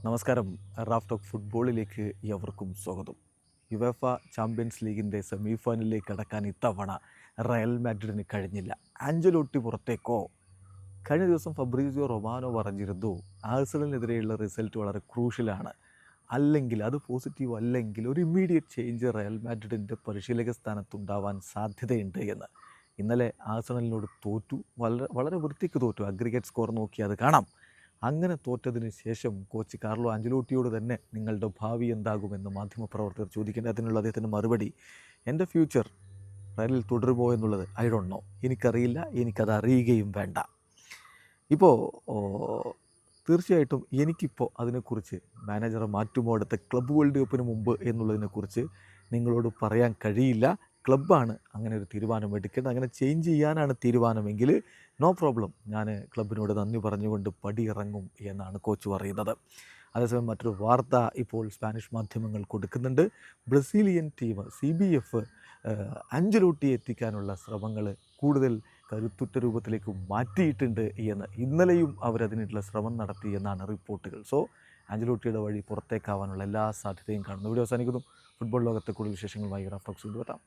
നമസ്കാരം. Raf talk ഫുട്ബോളിലേക്ക് എവർക്കും സ്വാഗതം. യുവേഫ ചാമ്പ്യൻസ് ലീഗിൻ്റെ സെമി ഫൈനലിലേക്ക് കടക്കാൻ ഇത്തവണ റയൽ മാഡ്രിഡിന് കഴിഞ്ഞില്ല. ആഞ്ചലോട്ടി പുറത്തേക്കോ? കഴിഞ്ഞ ദിവസം ഫബ്രീസിയോ റൊമാനോ പറഞ്ഞിരുന്നു, ആഴ്സണലിനെതിരെയുള്ള റിസൾട്ട് വളരെ ക്രൂഷ്യലാണ്, അല്ലെങ്കിൽ അത് പോസിറ്റീവ് അല്ലെങ്കിൽ ഒരു ഇമ്മീഡിയറ്റ് ചേഞ്ച് റയൽ മാഡ്രിഡിൻ്റെ പരിശീലക സ്ഥാനത്തുണ്ടാവാൻ സാധ്യതയുണ്ട് എന്ന്. ഇന്നലെ ആഴ്സണലിനോട് തോറ്റു, വളരെ വൃത്തിക്ക് തോറ്റു. അഗ്രിഗേറ്റ് സ്കോർ നോക്കി അത് കാണാം. അങ്ങനെ തോറ്റതിന് ശേഷം കോച്ച് കാർലോ ആഞ്ചലോട്ടിയോട് തന്നെ നിങ്ങളുടെ ഭാവി എന്താകുമെന്ന് മാധ്യമപ്രവർത്തകർ ചോദിക്കേണ്ട. അതിനുള്ള അദ്ദേഹത്തിൻ്റെ മറുപടി, എൻ്റെ ഫ്യൂച്ചർ റയലിൽ തുടരുമോ എന്നുള്ളത് ഐ ഡോണ്ട് നോ, എനിക്കറിയില്ല, എനിക്കത് അറിയുകയും വേണ്ട. ഇപ്പോൾ തീർച്ചയായിട്ടും എനിക്കിപ്പോൾ അതിനെക്കുറിച്ച് മാനേജറെ മാറ്റുമോ അടുത്ത ക്ലബ്ബ് വേൾഡ് കപ്പിന് മുമ്പ് എന്നുള്ളതിനെക്കുറിച്ച് നിങ്ങളോട് പറയാൻ കഴിയില്ല. ക്ലബ്ബാണ് അങ്ങനെ ഒരു തീരുമാനം എടുക്കേണ്ടത്. അങ്ങനെ ചേഞ്ച് ചെയ്യാനാണ് തീരുമാനമെങ്കിൽ നോ പ്രോബ്ലം, ഞാൻ ക്ലബിനോട് നന്ദി പറഞ്ഞുകൊണ്ട് പടിയിറങ്ങും എന്നാണ് കോച്ച് പറയുന്നത്. അതേസമയം മറ്റൊരു വാർത്ത ഇപ്പോൾ സ്പാനിഷ് മാധ്യമങ്ങൾ കൊടുക്കുന്നുണ്ട്. ബ്രസീലിയൻ ടീം CBF ആഞ്ചലോട്ടിയെ എത്തിക്കാനുള്ള ശ്രമങ്ങൾ കൂടുതൽ കരുത്തുറ്റ രൂപത്തിലേക്ക് മാറ്റിയിട്ടുണ്ട് എന്ന്. ഇന്നലെയും അവരതിനുള്ള ശ്രമം നടത്തി എന്നാണ് റിപ്പോർട്ടുകൾ. സോ ആഞ്ചലോട്ടിയുടെ വഴി പുറത്തേക്കാവാനുള്ള എല്ലാ സാധ്യതയും കാണുന്നു. വീഡിയോ അവസാനിക്കുന്നു. ഫുട്ബോൾ ലോകത്തെ കൂടുതൽ വിശേഷങ്ങളുമായി റാഫ് ടോക്സ് കൊണ്ടുവരാം.